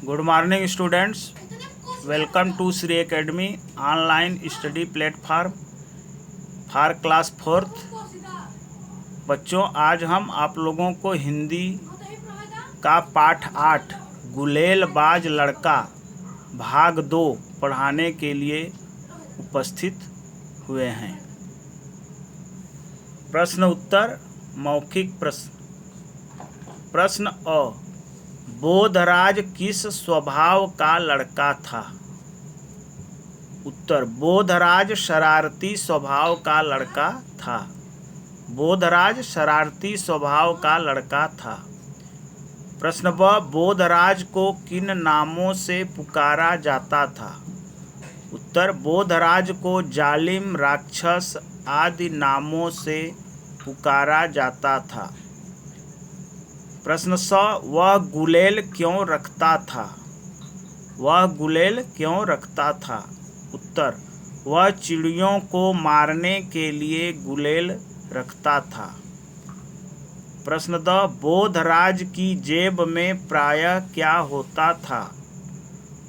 Good morning students, welcome to Shri academy online study platform for class 4th। बच्चों, आज हम आप लोगों को हिंदी का पाठ 8 गुलेलबाज लड़का भाग 2 पढ़ाने के लिए उपस्थित हुए हैं। प्रश्न उत्तर मौखिक प्रश्न अ, बोधराज किस स्वभाव का लड़का था? उत्तर, बोधराज शरारती स्वभाव का लड़का था। बोधराज शरारती स्वभाव का लड़का था। प्रश्न ब, बोधराज को किन नामों से पुकारा जाता था? उत्तर, बोधराज को जालिम, राक्षस आदि नामों से पुकारा जाता था। प्रश्न स, वह गुलेल क्यों रखता था? वह गुलेल क्यों रखता था? उत्तर, वह चिड़ियों को मारने के लिए गुलेल रखता था। प्रश्न द, बोधराज की जेब में प्रायः क्या होता था?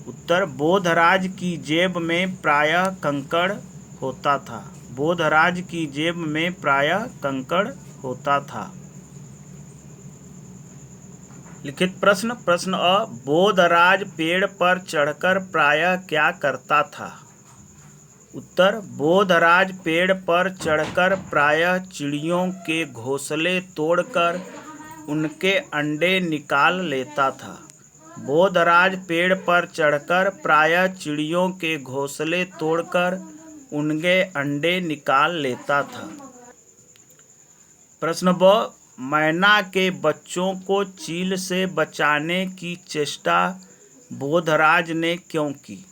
उत्तर, बोधराज की जेब में प्रायः कंकड़ होता था। बोधराज की जेब में प्रायः कंकड़ होता था। लिखित प्रश्न अ, बोधराज पेड़ पर चढ़कर प्रायः क्या करता था? उत्तर, बोधराज पेड़ पर चढ़कर प्रायः चिड़ियों के घोंसले तोड़कर उनके अंडे निकाल लेता था। बोधराज पेड़ पर चढ़कर प्रायः चिड़ियों के घोंसले तोड़कर उनके अंडे निकाल लेता था। प्रश्न ब, मैना के बच्चों को चील से बचाने की चेष्टा बोधराज ने क्यों की?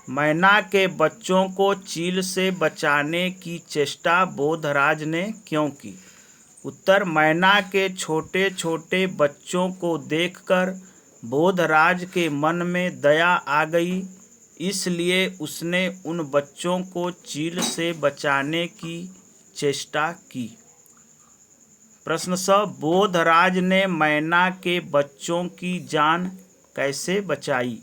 मैना के बच्चों को चील से बचाने की चेष्टा बोधराज ने क्यों की? उत्तर, मैना के छोटे छोटे बच्चों को देखकर बोधराज के मन में दया आ गई, इसलिए उसने उन बच्चों को चील से बचाने की चेष्टा की। प्रश्न स, बोधराज ने मैना के बच्चों की जान कैसे बचाई?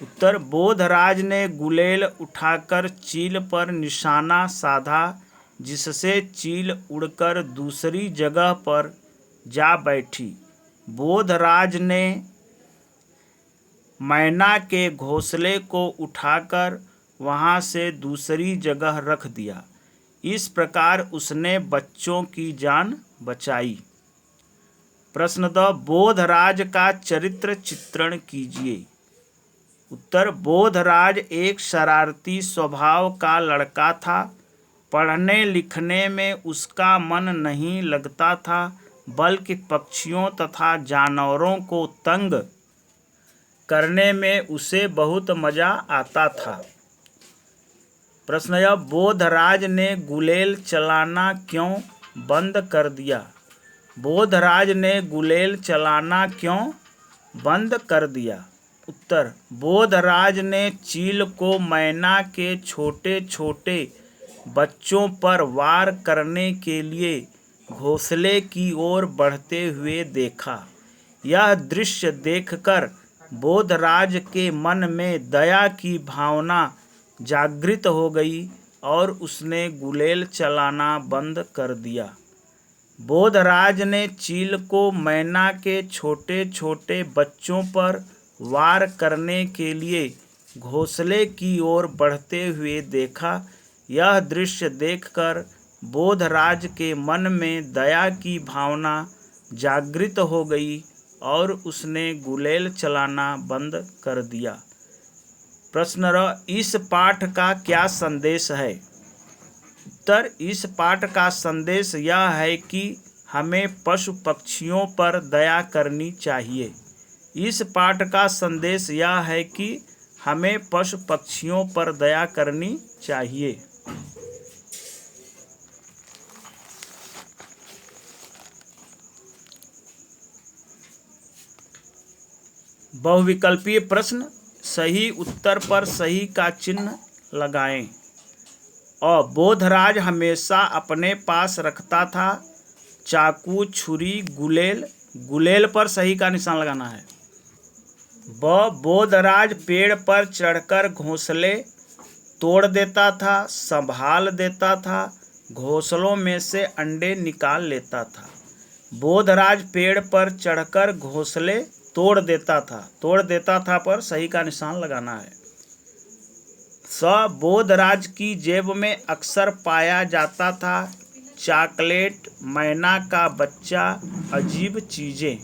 उत्तर, बोधराज ने गुलेल उठाकर चील पर निशाना साधा, जिससे चील उड़कर दूसरी जगह पर जा बैठी। बोधराज ने मैना के घोंसले को उठाकर वहां से दूसरी जगह रख दिया। इस प्रकार उसने बच्चों की जान बचाई। प्रश्न द, बोधराज का चरित्र चित्रण कीजिए। उत्तर, बोधराज एक शरारती स्वभाव का लड़का था। पढ़ने लिखने में उसका मन नहीं लगता था, बल्कि पक्षियों तथा जानवरों को तंग करने में उसे बहुत मजा आता था। प्रश्न यह, बोधराज ने गुलेल चलाना क्यों बंद कर दिया? बोधराज ने गुलेल चलाना क्यों बंद कर दिया? उत्तर, बोधराज ने चील को मैना के छोटे छोटे बच्चों पर वार करने के लिए घोंसले की ओर बढ़ते हुए देखा। यह दृश्य देखकर बोधराज के मन में दया की भावना जागृत हो गई और उसने गुलेल चलाना बंद कर दिया। बोधराज ने चील को मैना के छोटे छोटे बच्चों पर वार करने के लिए घोंसले की ओर बढ़ते हुए देखा। यह दृश्य देखकर बोधराज के मन में दया की भावना जागृत हो गई और उसने गुलेल चलाना बंद कर दिया। प्रश्न र, इस पाठ का क्या संदेश है? उत्तर, इस पाठ का संदेश यह है कि हमें पशु पक्षियों पर दया करनी चाहिए। इस पाठ का संदेश यह है कि हमें पशु पक्षियों पर दया करनी चाहिए। बहुविकल्पीय प्रश्न, सही उत्तर पर सही का चिन्ह लगाएं। अ, बोधराज हमेशा अपने पास रखता था चाकू, छुरी, गुलेल। गुलेल पर सही का निशान लगाना है। बोधराज पेड़ पर चढ़कर घोंसले तोड़ देता था, संभाल देता था, घोंसलों में से अंडे निकाल लेता था। बोधराज पेड़ पर चढ़कर घोंसले तोड़ देता था पर सही का निशान लगाना है। बोधराज की जेब में अक्सर पाया जाता था चॉकलेट, मैना का बच्चा, अजीब चीजें।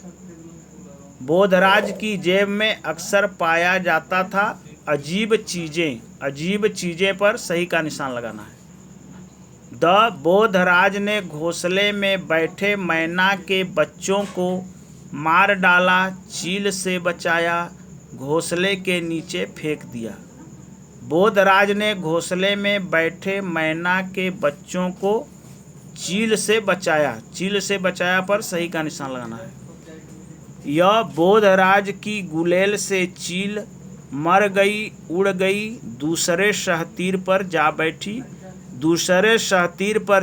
बोधराज की जेब में अक्सर पाया जाता था अजीब चीजें पर सही का निशान लगाना है। बोधराज ने घोंसले में बैठे मैना के बच्चों को मार डाला, चील से बचाया, घोंसले के नीचे फेंक दिया। बोधराज ने घोंसले में बैठे मैना के बच्चों को चील से बचाया पर सही का निशान लगाना है। यह बोधराज की गुलेल से चील मर गई, उड़ गई, दूसरे शहतीर पर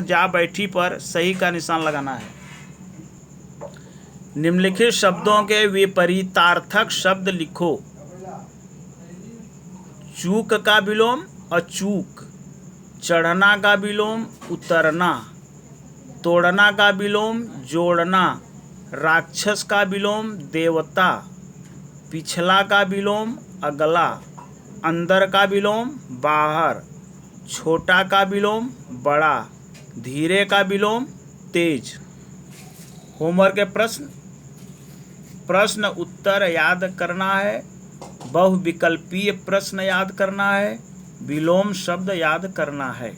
जा बैठी पर सही का निशान लगाना है। निम्नलिखित शब्दों के विपरीतार्थक शब्द लिखो। चूक का विलोम अचूक, चढ़ना का विलोम उतरना, तोड़ना का विलोम जोड़ना, राक्षस का विलोम देवता, पिछला का विलोम अगला, अंदर का विलोम बाहर, छोटा का विलोम बड़ा, धीरे का विलोम तेज। होमवर्क के प्रश्न उत्तर याद करना है, बहुविकल्पीय प्रश्न याद करना है, विलोम शब्द याद करना है।